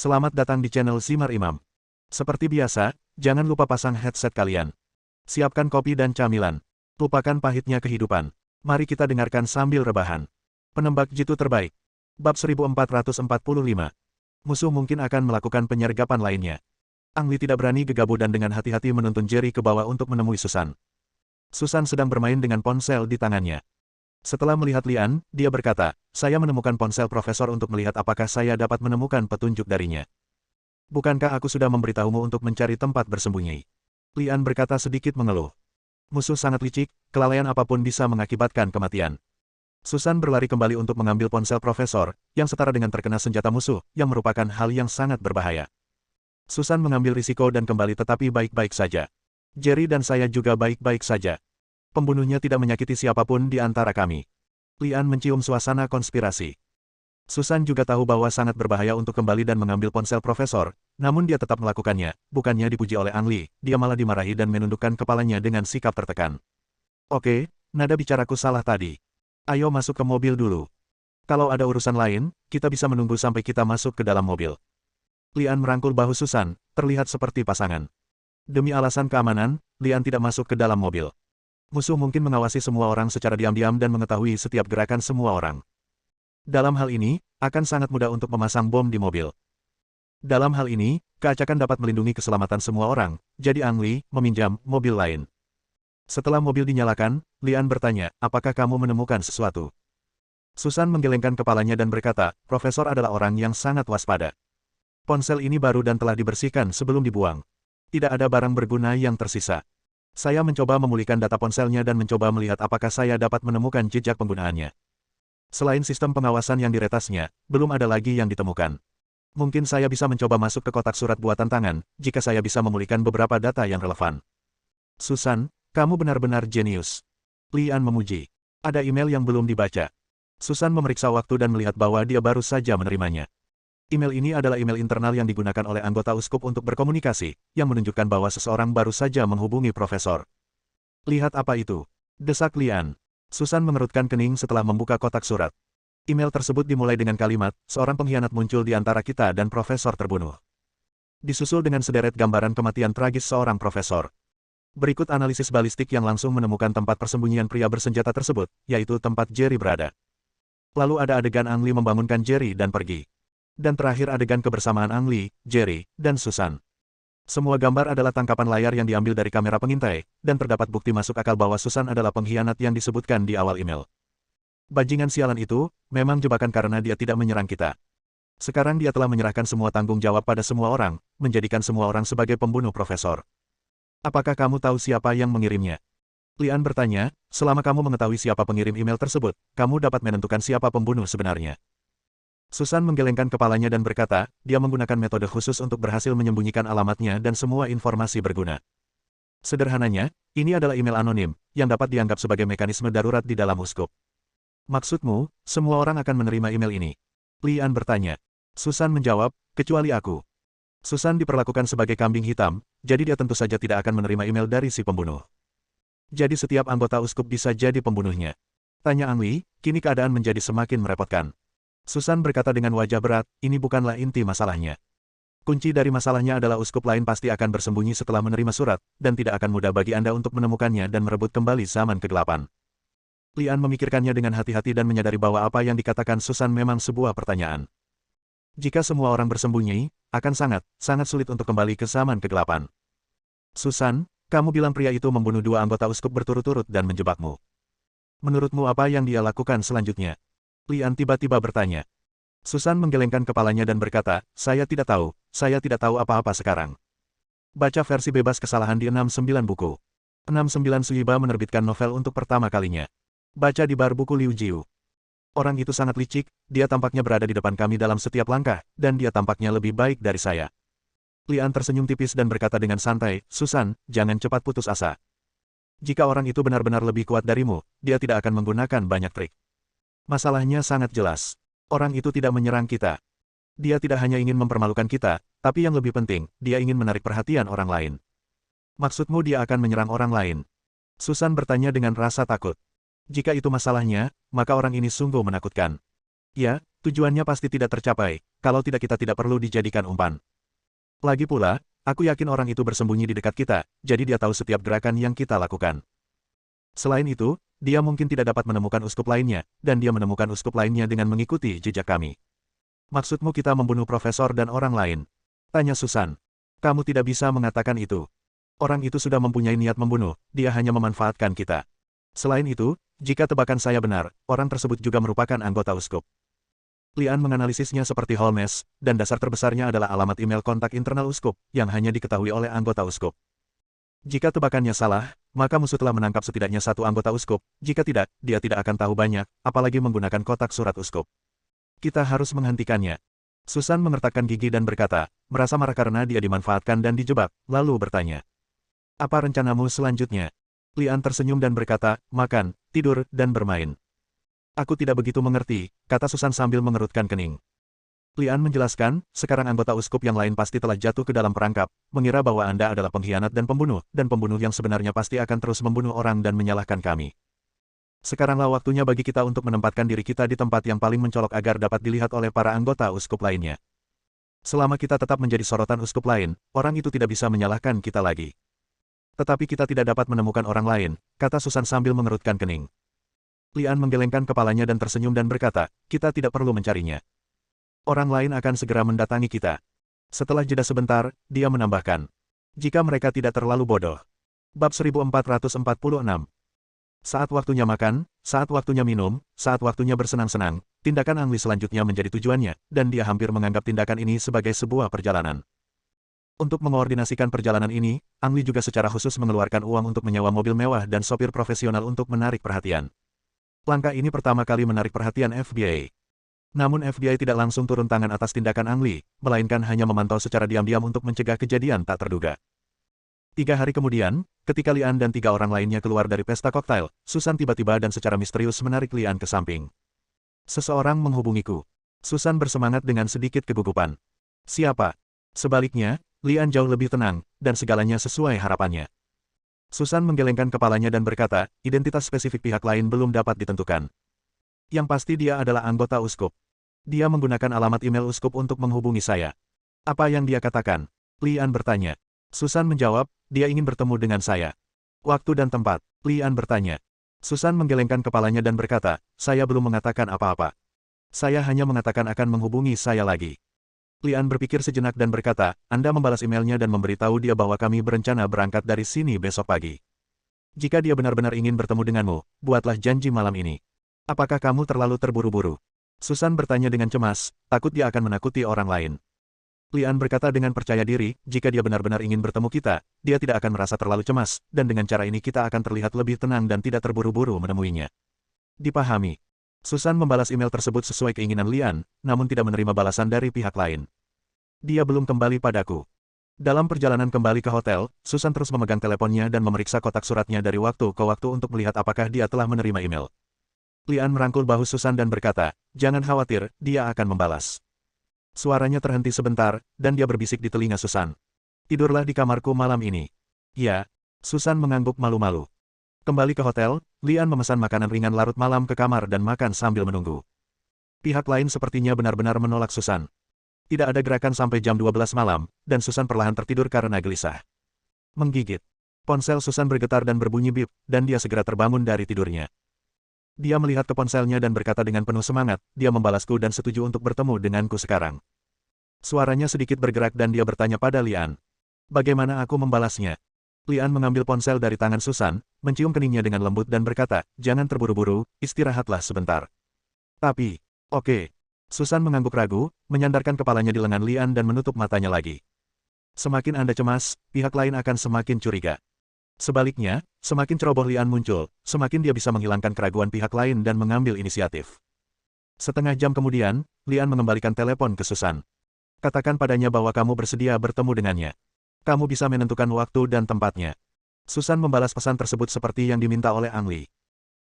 Selamat datang di channel Simar Imam. Seperti biasa, jangan lupa pasang headset kalian. Siapkan kopi dan camilan. Lupakan pahitnya kehidupan. Mari kita dengarkan sambil rebahan. Penembak jitu terbaik. Bab 1445. Musuh mungkin akan melakukan penyergapan lainnya. Ang Li tidak berani gegabah dan dengan hati-hati menuntun Jerry ke bawah untuk menemui Susan. Susan sedang bermain dengan ponsel di tangannya. Setelah melihat Lian, dia berkata, "Saya menemukan ponsel profesor untuk melihat apakah saya dapat menemukan petunjuk darinya. Bukankah aku sudah memberitahumu untuk mencari tempat bersembunyi?" Lian berkata sedikit mengeluh. Musuh sangat licik, kelalaian apapun bisa mengakibatkan kematian. Susan berlari kembali untuk mengambil ponsel profesor, yang setara dengan terkena senjata musuh, yang merupakan hal yang sangat berbahaya. Susan mengambil risiko dan kembali tetapi baik-baik saja. Jerry dan saya juga baik-baik saja. Pembunuhnya tidak menyakiti siapapun di antara kami. Lian mencium suasana konspirasi. Susan juga tahu bahwa sangat berbahaya untuk kembali dan mengambil ponsel profesor, namun dia tetap melakukannya, bukannya dipuji oleh Ang Li, dia malah dimarahi dan menundukkan kepalanya dengan sikap tertekan. "Oke, nada bicaraku salah tadi. Ayo masuk ke mobil dulu. Kalau ada urusan lain, kita bisa menunggu sampai kita masuk ke dalam mobil." Lian merangkul bahu Susan, terlihat seperti pasangan. Demi alasan keamanan, Lian tidak masuk ke dalam mobil. Musuh mungkin mengawasi semua orang secara diam-diam dan mengetahui setiap gerakan semua orang. Dalam hal ini, akan sangat mudah untuk memasang bom di mobil. Dalam hal ini, keacakan dapat melindungi keselamatan semua orang, jadi Ang Li meminjam mobil lain. Setelah mobil dinyalakan, Lian bertanya, "Apakah kamu menemukan sesuatu?" Susan menggelengkan kepalanya dan berkata, "Profesor adalah orang yang sangat waspada. Ponsel ini baru dan telah dibersihkan sebelum dibuang. Tidak ada barang berguna yang tersisa. Saya mencoba memulihkan data ponselnya dan mencoba melihat apakah saya dapat menemukan jejak penggunaannya. Selain sistem pengawasan yang diretasnya, belum ada lagi yang ditemukan. Mungkin saya bisa mencoba masuk ke kotak surat buatan tangan, jika saya bisa memulihkan beberapa data yang relevan." "Susan, kamu benar-benar jenius." Lian memuji. Ada email yang belum dibaca. Susan memeriksa waktu dan melihat bahwa dia baru saja menerimanya. Email ini adalah email internal yang digunakan oleh anggota uskup untuk berkomunikasi, yang menunjukkan bahwa seseorang baru saja menghubungi profesor. "Lihat apa itu," desak Lian. Susan mengerutkan kening setelah membuka kotak surat. Email tersebut dimulai dengan kalimat, "Seorang pengkhianat muncul di antara kita dan profesor terbunuh." Disusul dengan sederet gambaran kematian tragis seorang profesor. Berikut analisis balistik yang langsung menemukan tempat persembunyian pria bersenjata tersebut, yaitu tempat Jerry berada. Lalu ada adegan Ang Li membangunkan Jerry dan pergi. Dan terakhir adegan kebersamaan Ang Li, Jerry, dan Susan. Semua gambar adalah tangkapan layar yang diambil dari kamera pengintai, dan terdapat bukti masuk akal bahwa Susan adalah pengkhianat yang disebutkan di awal email. Bajingan sialan itu, memang jebakan karena dia tidak menyerang kita. Sekarang dia telah menyerahkan semua tanggung jawab pada semua orang, menjadikan semua orang sebagai pembunuh profesor. "Apakah kamu tahu siapa yang mengirimnya?" Lian bertanya, "Selama kamu mengetahui siapa pengirim email tersebut, kamu dapat menentukan siapa pembunuh sebenarnya." Susan menggelengkan kepalanya dan berkata, dia menggunakan metode khusus untuk berhasil menyembunyikan alamatnya dan semua informasi berguna. Sederhananya, ini adalah email anonim, yang dapat dianggap sebagai mekanisme darurat di dalam uskup. "Maksudmu, semua orang akan menerima email ini?" Lian bertanya. Susan menjawab, "Kecuali aku." Susan diperlakukan sebagai kambing hitam, jadi dia tentu saja tidak akan menerima email dari si pembunuh. "Jadi setiap anggota uskup bisa jadi pembunuhnya?" tanya Ang Li, kini keadaan menjadi semakin merepotkan. Susan berkata dengan wajah berat, "Ini bukanlah inti masalahnya. Kunci dari masalahnya adalah uskup lain pasti akan bersembunyi setelah menerima surat, dan tidak akan mudah bagi Anda untuk menemukannya dan merebut kembali zaman kegelapan." Lian memikirkannya dengan hati-hati dan menyadari bahwa apa yang dikatakan Susan memang sebuah pertanyaan. Jika semua orang bersembunyi, akan sangat sulit untuk kembali ke zaman kegelapan. "Susan, kamu bilang pria itu membunuh 2 anggota uskup berturut-turut dan menjebakmu. Menurutmu apa yang dia lakukan selanjutnya?" Lian tiba-tiba bertanya. Susan menggelengkan kepalanya dan berkata, saya tidak tahu apa-apa sekarang. Baca versi bebas kesalahan di 69 buku. 69 Suyiba menerbitkan novel untuk pertama kalinya. Baca di bar buku Liu Jiu. Orang itu sangat licik, dia tampaknya berada di depan kami dalam setiap langkah, dan dia tampaknya lebih baik dari saya. Lian tersenyum tipis dan berkata dengan santai, "Susan, jangan cepat putus asa. Jika orang itu benar-benar lebih kuat darimu, dia tidak akan menggunakan banyak trik. Masalahnya sangat jelas. Orang itu tidak menyerang kita. Dia tidak hanya ingin mempermalukan kita, tapi yang lebih penting, dia ingin menarik perhatian orang lain." "Maksudmu dia akan menyerang orang lain?" Susan bertanya dengan rasa takut. "Jika itu masalahnya, maka orang ini sungguh menakutkan. Ya, tujuannya pasti tidak tercapai, kalau tidak kita tidak perlu dijadikan umpan. Lagi pula, aku yakin orang itu bersembunyi di dekat kita, jadi dia tahu setiap gerakan yang kita lakukan. Selain itu, dia mungkin tidak dapat menemukan uskup lainnya, dan dia menemukan uskup lainnya dengan mengikuti jejak kami. Maksudmu kita membunuh profesor dan orang lain? Tanya Susan. Kamu tidak bisa mengatakan itu. Orang itu sudah mempunyai niat membunuh, dia hanya memanfaatkan kita. Selain itu, jika tebakan saya benar, orang tersebut juga merupakan anggota uskup. Lian menganalisisnya seperti Holmes, dan dasar terbesarnya adalah alamat email kontak internal uskup, yang hanya diketahui oleh anggota uskup. Jika tebakannya salah, maka musuh telah menangkap setidaknya satu anggota uskup, jika tidak, dia tidak akan tahu banyak, apalagi menggunakan kotak surat uskup. Kita harus menghentikannya. Susan mengertakkan gigi dan berkata, merasa marah karena dia dimanfaatkan dan dijebak, lalu bertanya. Apa rencanamu selanjutnya? Lian tersenyum dan berkata, makan, tidur, dan bermain. Aku tidak begitu mengerti, kata Susan sambil mengerutkan kening. Lian menjelaskan, sekarang anggota uskup yang lain pasti telah jatuh ke dalam perangkap, mengira bahwa Anda adalah pengkhianat dan pembunuh yang sebenarnya pasti akan terus membunuh orang dan menyalahkan kami. Sekaranglah waktunya bagi kita untuk menempatkan diri kita di tempat yang paling mencolok agar dapat dilihat oleh para anggota uskup lainnya. Selama kita tetap menjadi sorotan uskup lain, orang itu tidak bisa menyalahkan kita lagi. Tetapi kita tidak dapat menemukan orang lain, kata Susan sambil mengerutkan kening. Lian menggelengkan kepalanya dan tersenyum dan berkata, kita tidak perlu mencarinya. Orang lain akan segera mendatangi kita. Setelah jeda sebentar, dia menambahkan. Jika mereka tidak terlalu bodoh. Bab 1446. Saat waktunya makan, saat waktunya minum, saat waktunya bersenang-senang, tindakan Angli selanjutnya menjadi tujuannya, dan dia hampir menganggap tindakan ini sebagai sebuah perjalanan. Untuk mengoordinasikan perjalanan ini, Angli juga secara khusus mengeluarkan uang untuk menyewa mobil mewah dan sopir profesional untuk menarik perhatian. Langkah ini pertama kali menarik perhatian FBI. Namun FBI tidak langsung turun tangan atas tindakan Angli, melainkan hanya memantau secara diam-diam untuk mencegah kejadian tak terduga. 3 hari kemudian, ketika Lian dan 3 orang lainnya keluar dari pesta koktail, Susan tiba-tiba dan secara misterius menarik Lian ke samping. Seseorang menghubungiku. Susan bersemangat dengan sedikit kegugupan. Siapa? Sebaliknya, Lian jauh lebih tenang, dan segalanya sesuai harapannya. Susan menggelengkan kepalanya dan berkata, identitas spesifik pihak lain belum dapat ditentukan. Yang pasti dia adalah anggota uskup. Dia menggunakan alamat email uskup untuk menghubungi saya. Apa yang dia katakan? Lian bertanya. Susan menjawab, dia ingin bertemu dengan saya. Waktu dan tempat? Lian bertanya. Susan menggelengkan kepalanya dan berkata, saya belum mengatakan apa-apa. Saya hanya mengatakan akan menghubungi saya lagi. Lian berpikir sejenak dan berkata, Anda membalas emailnya dan memberitahu dia bahwa kami berencana berangkat dari sini besok pagi. Jika dia benar-benar ingin bertemu denganmu, buatlah janji malam ini. Apakah kamu terlalu terburu-buru? Susan bertanya dengan cemas, takut dia akan menakuti orang lain. Lian berkata dengan percaya diri, jika dia benar-benar ingin bertemu kita, dia tidak akan merasa terlalu cemas, dan dengan cara ini kita akan terlihat lebih tenang dan tidak terburu-buru menemuinya. Dipahami. Susan membalas email tersebut sesuai keinginan Lian, namun tidak menerima balasan dari pihak lain. Dia belum kembali padaku. Dalam perjalanan kembali ke hotel, Susan terus memegang teleponnya dan memeriksa kotak suratnya dari waktu ke waktu untuk melihat apakah dia telah menerima email. Lian merangkul bahu Susan dan berkata, jangan khawatir, dia akan membalas. Suaranya terhenti sebentar, dan dia berbisik di telinga Susan. Tidurlah di kamarku malam ini. Ya. Susan mengangguk malu-malu. Kembali ke hotel, Lian memesan makanan ringan larut malam ke kamar dan makan sambil menunggu. Pihak lain sepertinya benar-benar menolak Susan. Tidak ada gerakan sampai jam 12 malam, dan Susan perlahan tertidur karena gelisah. Menggigit. Ponsel Susan bergetar dan berbunyi bip, dan dia segera terbangun dari tidurnya. Dia melihat ke ponselnya dan berkata dengan penuh semangat, dia membalasku dan setuju untuk bertemu denganku sekarang. Suaranya sedikit bergerak dan dia bertanya pada Lian. Bagaimana aku membalasnya? Lian mengambil ponsel dari tangan Susan, mencium keningnya dengan lembut dan berkata, jangan terburu-buru, istirahatlah sebentar. Tapi, oke. Susan mengangguk ragu, menyandarkan kepalanya di lengan Lian dan menutup matanya lagi. Semakin Anda cemas, pihak lain akan semakin curiga. Sebaliknya, semakin ceroboh Lian muncul, semakin dia bisa menghilangkan keraguan pihak lain dan mengambil inisiatif. Setengah jam kemudian, Lian mengembalikan telepon ke Susan. Katakan padanya bahwa kamu bersedia bertemu dengannya. Kamu bisa menentukan waktu dan tempatnya. Susan membalas pesan tersebut seperti yang diminta oleh Angli.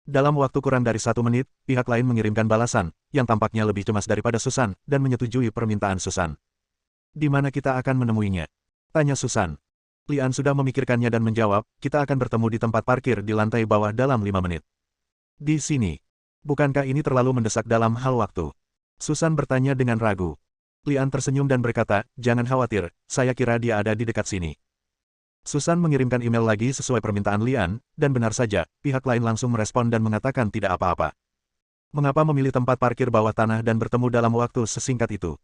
Dalam waktu kurang dari 1 menit, pihak lain mengirimkan balasan, yang tampaknya lebih cemas daripada Susan, dan menyetujui permintaan Susan. Di mana kita akan menemuinya? Tanya Susan. Lian sudah memikirkannya dan menjawab, kita akan bertemu di tempat parkir di lantai bawah dalam 5 menit. Di sini. Bukankah ini terlalu mendesak dalam hal waktu? Susan bertanya dengan ragu. Lian tersenyum dan berkata, jangan khawatir, saya kira dia ada di dekat sini. Susan mengirimkan email lagi sesuai permintaan Lian, dan benar saja, pihak lain langsung merespon dan mengatakan tidak apa-apa. Mengapa memilih tempat parkir bawah tanah dan bertemu dalam waktu sesingkat itu?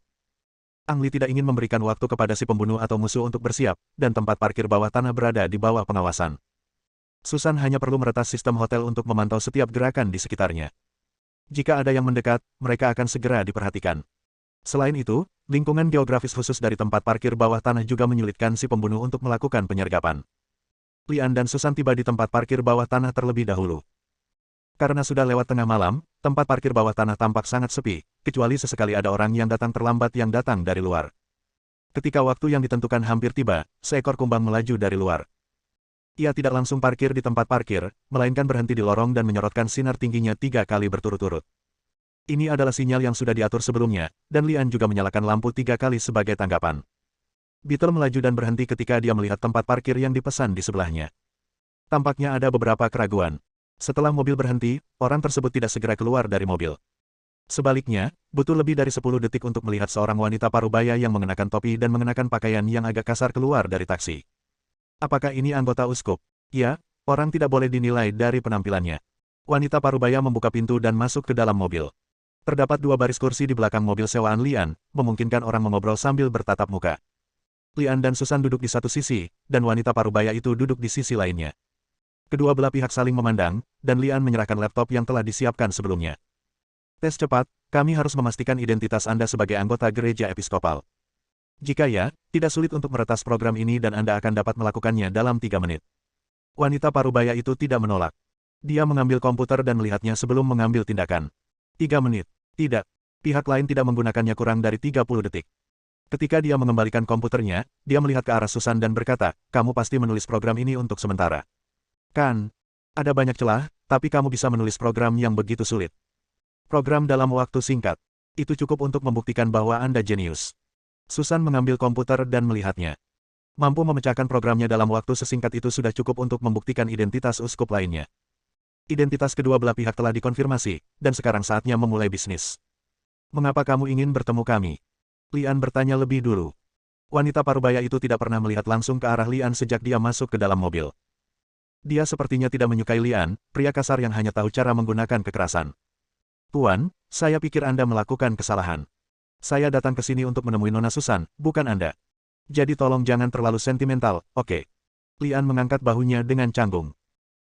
Ang Li tidak ingin memberikan waktu kepada si pembunuh atau musuh untuk bersiap, dan tempat parkir bawah tanah berada di bawah pengawasan. Susan hanya perlu meretas sistem hotel untuk memantau setiap gerakan di sekitarnya. Jika ada yang mendekat, mereka akan segera diperhatikan. Selain itu, lingkungan geografis khusus dari tempat parkir bawah tanah juga menyulitkan si pembunuh untuk melakukan penyergapan. Lian dan Susan tiba di tempat parkir bawah tanah terlebih dahulu. Karena sudah lewat tengah malam, tempat parkir bawah tanah tampak sangat sepi, kecuali sesekali ada orang yang datang terlambat yang datang dari luar. Ketika waktu yang ditentukan hampir tiba, seekor kumbang melaju dari luar. Ia tidak langsung parkir di tempat parkir, melainkan berhenti di lorong dan menyorotkan sinar tingginya 3 kali berturut-turut. Ini adalah sinyal yang sudah diatur sebelumnya, dan Lian juga menyalakan lampu 3 kali sebagai tanggapan. Beetle melaju dan berhenti ketika dia melihat tempat parkir yang dipesan di sebelahnya. Tampaknya ada beberapa keraguan. Setelah mobil berhenti, orang tersebut tidak segera keluar dari mobil. Sebaliknya, butuh lebih dari 10 detik untuk melihat seorang wanita parubaya yang mengenakan topi dan mengenakan pakaian yang agak kasar keluar dari taksi. Apakah ini anggota Uskup? Ya, orang tidak boleh dinilai dari penampilannya. Wanita parubaya membuka pintu dan masuk ke dalam mobil. Terdapat 2 baris kursi di belakang mobil sewaan Lian, memungkinkan orang mengobrol sambil bertatap muka. Lian dan Susan duduk di satu sisi, dan wanita parubaya itu duduk di sisi lainnya. Kedua belah pihak saling memandang, dan Lian menyerahkan laptop yang telah disiapkan sebelumnya. Tes cepat, kami harus memastikan identitas Anda sebagai anggota gereja episkopal. Jika ya, tidak sulit untuk meretas program ini dan Anda akan dapat melakukannya dalam 3 menit. Wanita parubaya itu tidak menolak. Dia mengambil komputer dan melihatnya sebelum mengambil tindakan. 3 menit. Tidak. Pihak lain tidak menggunakannya kurang dari 30 detik. Ketika dia mengembalikan komputernya, dia melihat ke arah Susan dan berkata, kamu pasti menulis program ini untuk sementara. Kan? Ada banyak celah, tapi kamu bisa menulis program yang begitu sulit. Program dalam waktu singkat. Itu cukup untuk membuktikan bahwa Anda jenius. Susan mengambil komputer dan melihatnya. Mampu memecahkan programnya dalam waktu sesingkat itu sudah cukup untuk membuktikan identitas uskup lainnya. Identitas kedua belah pihak telah dikonfirmasi, dan sekarang saatnya memulai bisnis. Mengapa kamu ingin bertemu kami? Lian bertanya lebih dulu. Wanita parubaya itu tidak pernah melihat langsung ke arah Lian sejak dia masuk ke dalam mobil. Dia sepertinya tidak menyukai Lian, pria kasar yang hanya tahu cara menggunakan kekerasan. Tuan, saya pikir Anda melakukan kesalahan. Saya datang ke sini untuk menemui Nona Susan, bukan Anda. Jadi tolong jangan terlalu sentimental, oke? Lian mengangkat bahunya dengan canggung.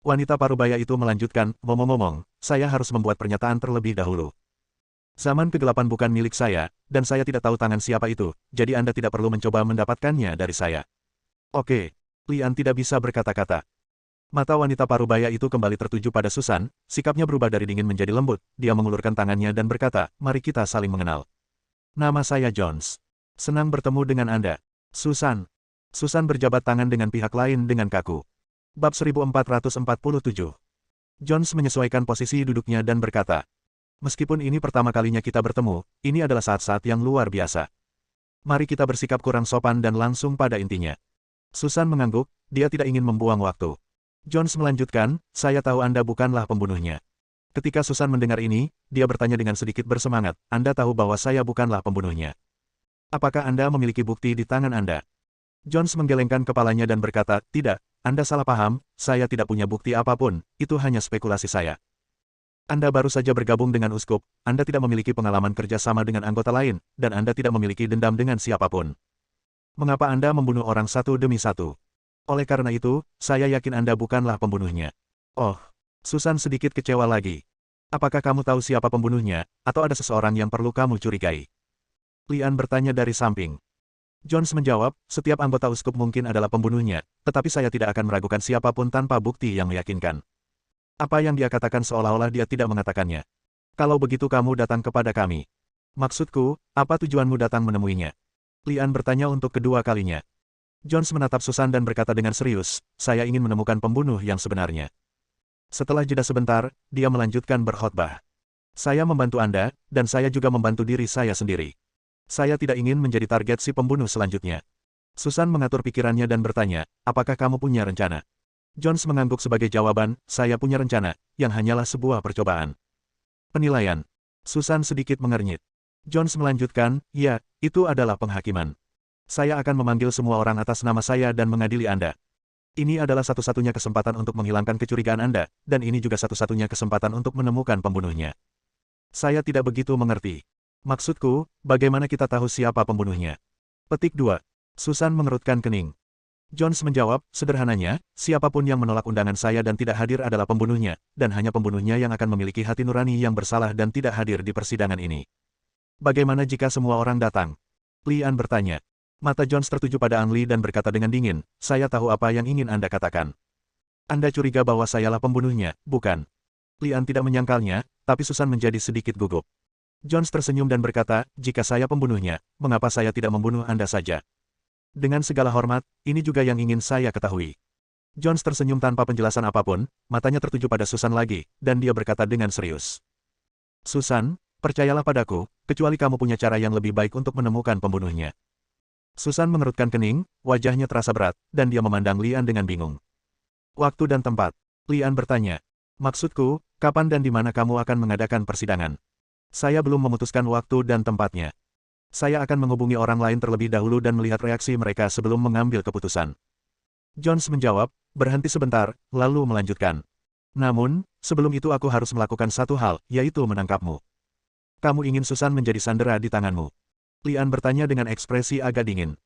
Wanita parubaya itu melanjutkan, ngomong-ngomong, saya harus membuat pernyataan terlebih dahulu. Zaman kegelapan bukan milik saya, dan saya tidak tahu tangan siapa itu, jadi Anda tidak perlu mencoba mendapatkannya dari saya. Oke. Lian tidak bisa berkata-kata. Mata wanita parubaya itu kembali tertuju pada Susan, sikapnya berubah dari dingin menjadi lembut, dia mengulurkan tangannya dan berkata, mari kita saling mengenal. Nama saya Jones. Senang bertemu dengan Anda. Susan. Susan berjabat tangan dengan pihak lain dengan kaku. Bab 1447. Jones menyesuaikan posisi duduknya dan berkata, meskipun ini pertama kalinya kita bertemu, ini adalah saat-saat yang luar biasa. Mari kita bersikap kurang sopan dan langsung pada intinya. Susan mengangguk, dia tidak ingin membuang waktu. Jones melanjutkan, saya tahu Anda bukanlah pembunuhnya. Ketika Susan mendengar ini, dia bertanya dengan sedikit bersemangat, Anda tahu bahwa saya bukanlah pembunuhnya. Apakah Anda memiliki bukti di tangan Anda? Jones menggelengkan kepalanya dan berkata, tidak, Anda salah paham, saya tidak punya bukti apapun, itu hanya spekulasi saya. Anda baru saja bergabung dengan uskup, Anda tidak memiliki pengalaman kerja sama dengan anggota lain, dan Anda tidak memiliki dendam dengan siapapun. Mengapa Anda membunuh orang satu demi satu? Oleh karena itu, saya yakin Anda bukanlah pembunuhnya. Oh, Susan sedikit kecewa lagi. Apakah kamu tahu siapa pembunuhnya, atau ada seseorang yang perlu kamu curigai? Lian bertanya dari samping. Jones menjawab, setiap anggota uskup mungkin adalah pembunuhnya, tetapi saya tidak akan meragukan siapapun tanpa bukti yang meyakinkan. Apa yang dia katakan seolah-olah dia tidak mengatakannya. Kalau begitu kamu datang kepada kami. Maksudku, apa tujuanmu datang menemuinya? Lian bertanya untuk kedua kalinya. Jones menatap Susan dan berkata dengan serius, saya ingin menemukan pembunuh yang sebenarnya. Setelah jeda sebentar, dia melanjutkan berkhotbah. Saya membantu Anda, dan saya juga membantu diri saya sendiri. Saya tidak ingin menjadi target si pembunuh selanjutnya. Susan mengatur pikirannya dan bertanya, apakah kamu punya rencana? Jones mengangguk sebagai jawaban, saya punya rencana, yang hanyalah sebuah percobaan. Penilaian. Susan sedikit mengernyit. Jones melanjutkan, ya, itu adalah penghakiman. Saya akan memanggil semua orang atas nama saya dan mengadili Anda. Ini adalah satu-satunya kesempatan untuk menghilangkan kecurigaan Anda, dan ini juga satu-satunya kesempatan untuk menemukan pembunuhnya. Saya tidak begitu mengerti. Maksudku, bagaimana kita tahu siapa pembunuhnya? Petik 2. Susan mengerutkan kening. Jones menjawab, sederhananya, siapapun yang menolak undangan saya dan tidak hadir adalah pembunuhnya, dan hanya pembunuhnya yang akan memiliki hati nurani yang bersalah dan tidak hadir di persidangan ini. Bagaimana jika semua orang datang? Lian bertanya. Mata Jones tertuju pada An Li dan berkata dengan dingin, saya tahu apa yang ingin Anda katakan. Anda curiga bahwa sayalah pembunuhnya, bukan? Lian tidak menyangkalnya, tapi Susan menjadi sedikit gugup. Jones tersenyum dan berkata, jika saya pembunuhnya, mengapa saya tidak membunuh Anda saja? Dengan segala hormat, ini juga yang ingin saya ketahui. Jones tersenyum tanpa penjelasan apapun, matanya tertuju pada Susan lagi, dan dia berkata dengan serius. Susan, percayalah padaku, kecuali kamu punya cara yang lebih baik untuk menemukan pembunuhnya. Susan mengerutkan kening, wajahnya terasa berat, dan dia memandang Lian dengan bingung. Waktu dan tempat. Lian bertanya. Maksudku, kapan dan di mana kamu akan mengadakan persidangan? Saya belum memutuskan waktu dan tempatnya. Saya akan menghubungi orang lain terlebih dahulu dan melihat reaksi mereka sebelum mengambil keputusan. Jones menjawab, berhenti sebentar, lalu melanjutkan. Namun, sebelum itu aku harus melakukan satu hal, yaitu menangkapmu. Kamu ingin Susan menjadi sandera di tanganmu? Lian bertanya dengan ekspresi agak dingin.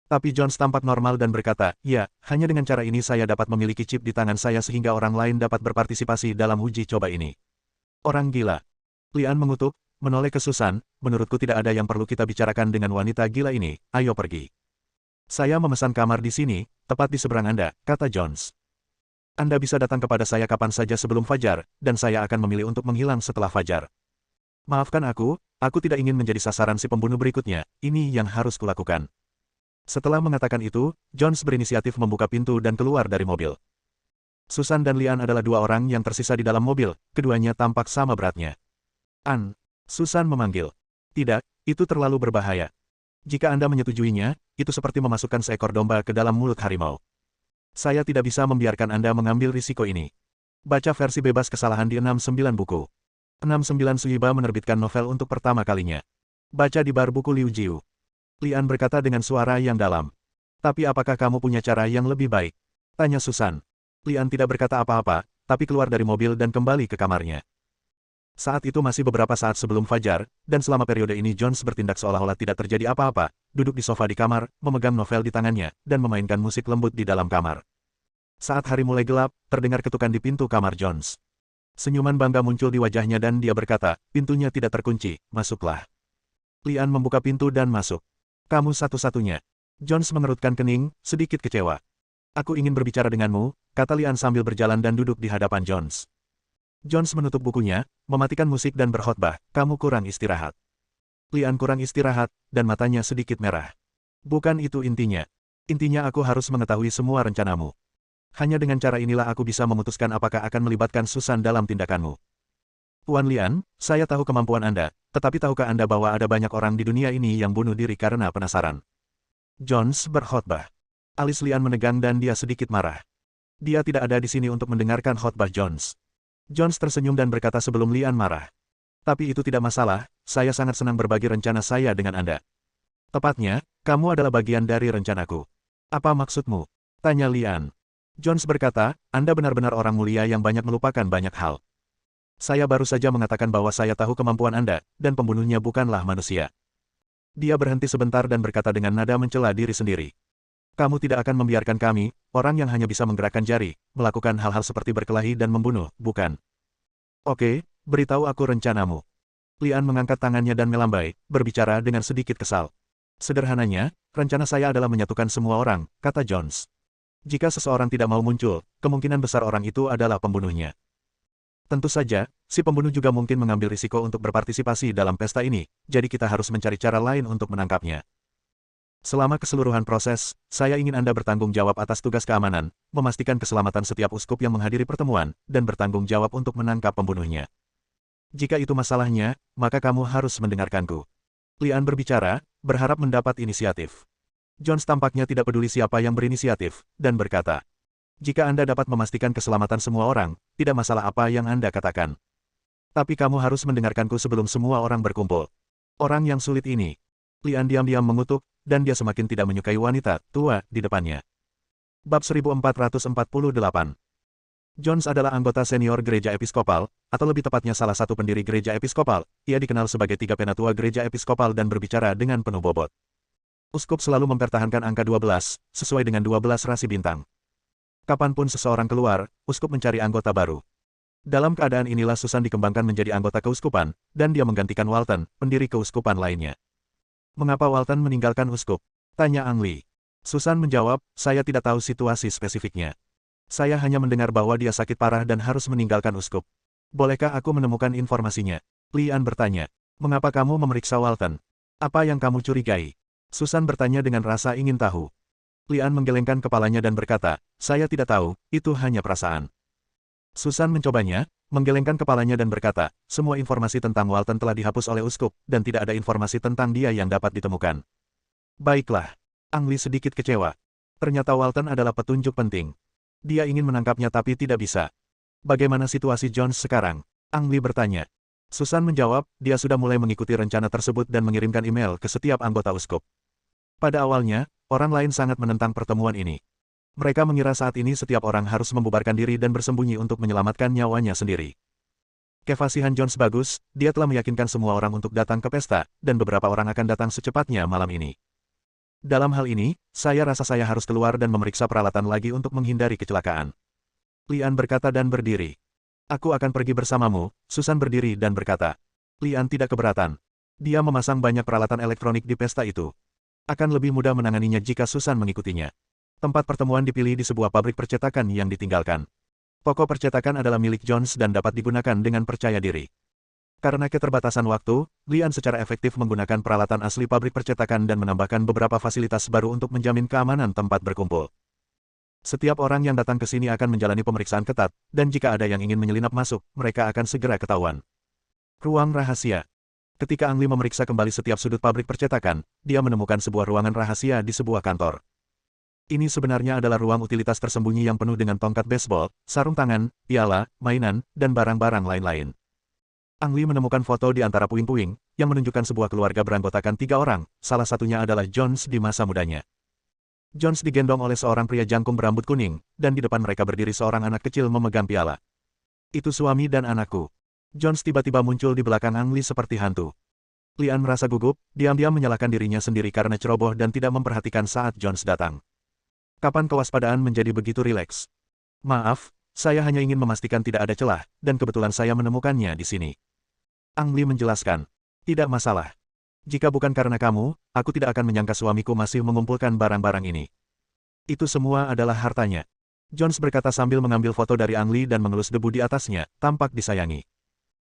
Tapi Jones tampak normal dan berkata, ya, hanya dengan cara ini saya dapat memiliki chip di tangan saya sehingga orang lain dapat berpartisipasi dalam uji coba ini. Orang gila. Lian mengutuk, menoleh ke Susan, menurutku tidak ada yang perlu kita bicarakan dengan wanita gila ini, ayo pergi. Saya memesan kamar di sini, tepat di seberang Anda, kata Jones. Anda bisa datang kepada saya kapan saja sebelum fajar, dan saya akan memilih untuk menghilang setelah fajar. Maafkan aku tidak ingin menjadi sasaran si pembunuh berikutnya, ini yang harus kulakukan. Setelah mengatakan itu, Jones berinisiatif membuka pintu dan keluar dari mobil. Susan dan Lian adalah dua orang yang tersisa di dalam mobil, keduanya tampak sama beratnya. An, Susan memanggil. Tidak, itu terlalu berbahaya. Jika Anda menyetujuinya, itu seperti memasukkan seekor domba ke dalam mulut harimau. Saya tidak bisa membiarkan Anda mengambil risiko ini. Baca versi bebas kesalahan di 69 buku. 69 Suiba menerbitkan novel untuk pertama kalinya. Baca di bar buku Liu Jiu. Lian berkata dengan suara yang dalam. Tapi apakah kamu punya cara yang lebih baik? Tanya Susan. Lian tidak berkata apa-apa, tapi keluar dari mobil dan kembali ke kamarnya. Saat itu masih beberapa saat sebelum fajar, dan selama periode ini Jones bertindak seolah-olah tidak terjadi apa-apa, duduk di sofa di kamar, memegang novel di tangannya, dan memainkan musik lembut di dalam kamar. Saat hari mulai gelap, terdengar ketukan di pintu kamar Jones. Senyuman bangga muncul di wajahnya dan dia berkata, pintunya tidak terkunci, masuklah. Lian membuka pintu dan masuk. Kamu satu-satunya. Jones mengerutkan kening, sedikit kecewa. Aku ingin berbicara denganmu, kata Lian sambil berjalan dan duduk di hadapan Jones. Jones menutup bukunya, mematikan musik dan berkhotbah, kamu kurang istirahat. Lian kurang istirahat, dan matanya sedikit merah. Bukan itu intinya. Intinya aku harus mengetahui semua rencanamu. Hanya dengan cara inilah aku bisa memutuskan apakah akan melibatkan Susan dalam tindakanmu. Tuan Lian, saya tahu kemampuan Anda, tetapi tahukah Anda bahwa ada banyak orang di dunia ini yang bunuh diri karena penasaran? Jones berkhotbah. Alis Lian menegang dan dia sedikit marah. Dia tidak ada di sini untuk mendengarkan khotbah Jones. Jones tersenyum dan berkata sebelum Lian marah. Tapi itu tidak masalah, saya sangat senang berbagi rencana saya dengan Anda. Tepatnya, kamu adalah bagian dari rencanaku. Apa maksudmu? Tanya Lian. Jones berkata, Anda benar-benar orang mulia yang banyak melupakan banyak hal. Saya baru saja mengatakan bahwa saya tahu kemampuan Anda, dan pembunuhnya bukanlah manusia. Dia berhenti sebentar dan berkata dengan nada mencela diri sendiri. Kamu tidak akan membiarkan kami, orang yang hanya bisa menggerakkan jari, melakukan hal-hal seperti berkelahi dan membunuh, bukan? Oke, beritahu aku rencanamu. Lian mengangkat tangannya dan melambai, berbicara dengan sedikit kesal. Sederhananya, rencana saya adalah menyatukan semua orang, kata Jones. Jika seseorang tidak mau muncul, kemungkinan besar orang itu adalah pembunuhnya. Tentu saja, si pembunuh juga mungkin mengambil risiko untuk berpartisipasi dalam pesta ini, jadi kita harus mencari cara lain untuk menangkapnya. Selama keseluruhan proses, saya ingin Anda bertanggung jawab atas tugas keamanan, memastikan keselamatan setiap uskup yang menghadiri pertemuan, dan bertanggung jawab untuk menangkap pembunuhnya. Jika itu masalahnya, maka kamu harus mendengarkanku. Lian berbicara, berharap mendapat inisiatif. Jones tampaknya tidak peduli siapa yang berinisiatif, dan berkata, jika Anda dapat memastikan keselamatan semua orang, tidak masalah apa yang Anda katakan. Tapi kamu harus mendengarkanku sebelum semua orang berkumpul. Orang yang sulit ini. Lian diam-diam mengutuk, dan dia semakin tidak menyukai wanita tua di depannya. Bab 1448. Jones adalah anggota senior gereja episkopal, atau lebih tepatnya salah satu pendiri gereja episkopal. Ia dikenal sebagai tiga penatua gereja episkopal dan berbicara dengan penuh bobot. Uskup selalu mempertahankan angka 12, sesuai dengan 12 rasi bintang. Kapanpun seseorang keluar, uskup mencari anggota baru. Dalam keadaan inilah Susan dikembangkan menjadi anggota keuskupan, dan dia menggantikan Walton, pendiri keuskupan lainnya. Mengapa Walton meninggalkan uskup? Tanya Ang Lee. Susan menjawab, saya tidak tahu situasi spesifiknya. Saya hanya mendengar bahwa dia sakit parah dan harus meninggalkan uskup. Bolehkah aku menemukan informasinya? Lian bertanya. Mengapa kamu memeriksa Walton? Apa yang kamu curigai? Susan bertanya dengan rasa ingin tahu. Lian menggelengkan kepalanya dan berkata, saya tidak tahu, itu hanya perasaan. Susan mencobanya, menggelengkan kepalanya dan berkata, semua informasi tentang Walton telah dihapus oleh uskup, dan tidak ada informasi tentang dia yang dapat ditemukan. Baiklah. Ang Lee sedikit kecewa. Ternyata Walton adalah petunjuk penting. Dia ingin menangkapnya tapi tidak bisa. Bagaimana situasi Jones sekarang? Ang Lee bertanya. Susan menjawab, dia sudah mulai mengikuti rencana tersebut dan mengirimkan email ke setiap anggota uskup. Pada awalnya, orang lain sangat menentang pertemuan ini. Mereka mengira saat ini setiap orang harus membubarkan diri dan bersembunyi untuk menyelamatkan nyawanya sendiri. Kefasihan Jones bagus, dia telah meyakinkan semua orang untuk datang ke pesta, dan beberapa orang akan datang secepatnya malam ini. Dalam hal ini, saya rasa saya harus keluar dan memeriksa peralatan lagi untuk menghindari kecelakaan. Lian berkata dan berdiri. Aku akan pergi bersamamu, Susan berdiri dan berkata. Lian tidak keberatan. Dia memasang banyak peralatan elektronik di pesta itu. Akan lebih mudah menanganinya jika Susan mengikutinya. Tempat pertemuan dipilih di sebuah pabrik percetakan yang ditinggalkan. Toko percetakan adalah milik Jones dan dapat digunakan dengan percaya diri. Karena keterbatasan waktu, Lian secara efektif menggunakan peralatan asli pabrik percetakan dan menambahkan beberapa fasilitas baru untuk menjamin keamanan tempat berkumpul. Setiap orang yang datang ke sini akan menjalani pemeriksaan ketat, dan jika ada yang ingin menyelinap masuk, mereka akan segera ketahuan. Ruang rahasia. Ketika Ang Lee memeriksa kembali setiap sudut pabrik percetakan, dia menemukan sebuah ruangan rahasia di sebuah kantor. Ini sebenarnya adalah ruang utilitas tersembunyi yang penuh dengan tongkat baseball, sarung tangan, piala, mainan, dan barang-barang lain-lain. Ang Lee menemukan foto di antara puing-puing, yang menunjukkan sebuah keluarga beranggotakan 3 orang, salah satunya adalah Jones di masa mudanya. Jones digendong oleh seorang pria jangkung berambut kuning, dan di depan mereka berdiri seorang anak kecil memegang piala. Itu suami dan anakku. Jones tiba-tiba muncul di belakang Ang Lee seperti hantu. Lian merasa gugup, diam-diam menyalahkan dirinya sendiri karena ceroboh dan tidak memperhatikan saat Jones datang. Kapan kewaspadaan menjadi begitu rileks? Maaf, saya hanya ingin memastikan tidak ada celah, dan kebetulan saya menemukannya di sini. Ang Lee menjelaskan. Tidak masalah. Jika bukan karena kamu, aku tidak akan menyangka suamiku masih mengumpulkan barang-barang ini. Itu semua adalah hartanya. Jones berkata sambil mengambil foto dari Ang Lee dan mengelus debu di atasnya, tampak disayangi.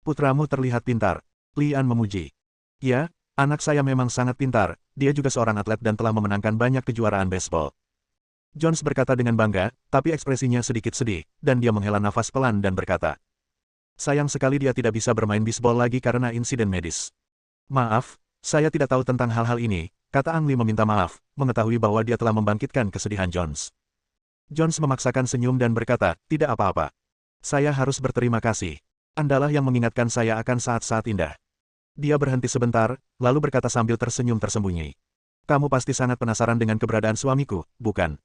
Putramu terlihat pintar. Lian memuji. Ya, anak saya memang sangat pintar, dia juga seorang atlet dan telah memenangkan banyak kejuaraan baseball. Jones berkata dengan bangga, tapi ekspresinya sedikit sedih, dan dia menghela nafas pelan dan berkata. Sayang sekali dia tidak bisa bermain bisbol lagi karena insiden medis. Maaf, saya tidak tahu tentang hal-hal ini, kata Ang Lee meminta maaf, mengetahui bahwa dia telah membangkitkan kesedihan Jones. Jones memaksakan senyum dan berkata, tidak apa-apa. Saya harus berterima kasih. Andalah yang mengingatkan saya akan saat-saat indah. Dia berhenti sebentar, lalu berkata sambil tersenyum tersembunyi. Kamu pasti sangat penasaran dengan keberadaan suamiku, bukan?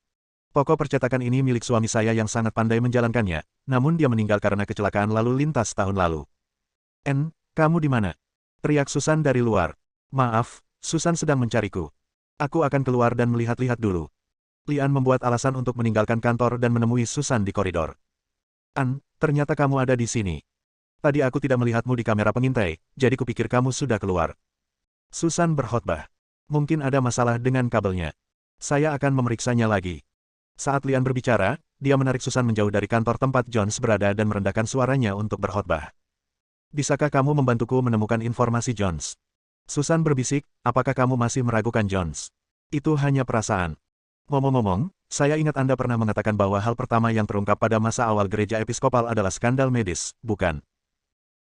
Toko percetakan ini milik suami saya yang sangat pandai menjalankannya, namun dia meninggal karena kecelakaan lalu lintas tahun lalu. Kamu di mana? Teriak Susan dari luar. Maaf, Susan sedang mencariku. Aku akan keluar dan melihat-lihat dulu. Lian membuat alasan untuk meninggalkan kantor dan menemui Susan di koridor. Ternyata kamu ada di sini. Tadi aku tidak melihatmu di kamera pengintai, jadi kupikir kamu sudah keluar. Susan berkhotbah. Mungkin ada masalah dengan kabelnya. Saya akan memeriksanya lagi. Saat Lian berbicara, dia menarik Susan menjauh dari kantor tempat Jones berada dan merendahkan suaranya untuk berkhotbah. Bisakah kamu membantuku menemukan informasi Jones? Susan berbisik, apakah kamu masih meragukan Jones? Itu hanya perasaan. Ngomong-ngomong, saya ingat Anda pernah mengatakan bahwa hal pertama yang terungkap pada masa awal gereja episkopal adalah skandal medis, bukan?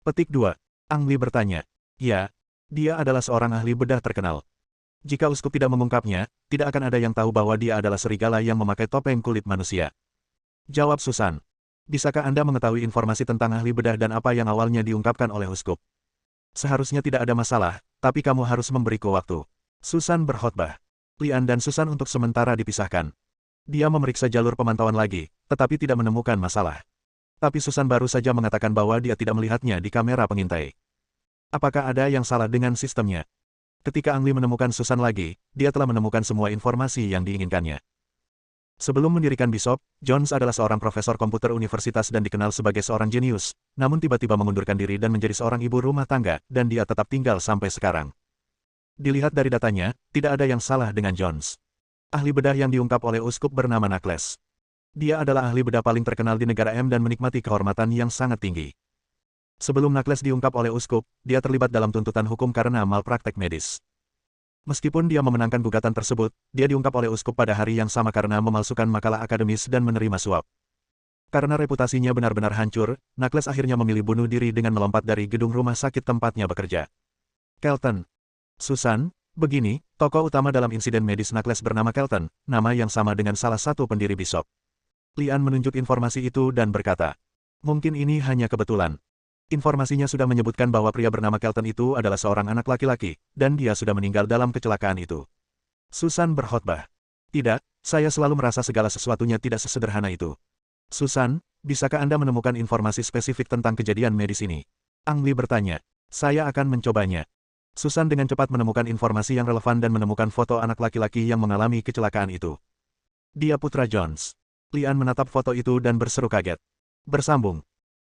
Petik 2. Ang Lee bertanya. Ya, dia adalah seorang ahli bedah terkenal. Jika uskup tidak mengungkapnya, tidak akan ada yang tahu bahwa dia adalah serigala yang memakai topeng kulit manusia. Jawab Susan. Bisakah Anda mengetahui informasi tentang ahli bedah dan apa yang awalnya diungkapkan oleh uskup? Seharusnya tidak ada masalah, Tapi kamu harus memberiku waktu. Susan berkhotbah. Lian dan Susan untuk sementara dipisahkan. Dia memeriksa jalur pemantauan lagi, tetapi tidak menemukan masalah. Tapi Susan baru saja mengatakan bahwa dia tidak melihatnya di kamera pengintai. Apakah ada yang salah dengan sistemnya? Ketika Ang Lee menemukan Susan lagi, dia telah menemukan semua informasi yang diinginkannya. Sebelum mendirikan Bishop, Jones adalah seorang profesor komputer universitas dan dikenal sebagai seorang jenius, namun tiba-tiba mengundurkan diri dan menjadi seorang ibu rumah tangga, dan dia tetap tinggal sampai sekarang. Dilihat dari datanya, tidak ada yang salah dengan Jones. Ahli bedah yang diungkap oleh uskup bernama Nakles. Dia adalah ahli bedah paling terkenal di negara M dan menikmati kehormatan yang sangat tinggi. Sebelum Nakles diungkap oleh uskup, dia terlibat dalam tuntutan hukum karena malpraktek medis. Meskipun dia memenangkan gugatan tersebut, dia diungkap oleh uskup pada hari yang sama karena memalsukan makalah akademis dan menerima suap. Karena reputasinya benar-benar hancur, Nakles akhirnya memilih bunuh diri dengan melompat dari gedung rumah sakit tempatnya bekerja. Kelton. Susan, begini, tokoh utama dalam insiden medis Nakles bernama Kelton, nama yang sama dengan salah satu pendiri Bishop. Lian menunjuk informasi itu dan berkata, mungkin ini hanya kebetulan. Informasinya sudah menyebutkan bahwa pria bernama Kelton itu adalah seorang anak laki-laki, dan dia sudah meninggal dalam kecelakaan itu. Susan berkhotbah. Tidak, saya selalu merasa segala sesuatunya tidak sesederhana itu. Susan, bisakah Anda menemukan informasi spesifik tentang kejadian medis ini? Ang Lee bertanya. Saya akan mencobanya. Susan dengan cepat menemukan informasi yang relevan dan menemukan foto anak laki-laki yang mengalami kecelakaan itu. Dia putra Jones. Lian menatap foto itu dan berseru kaget. Bersambung.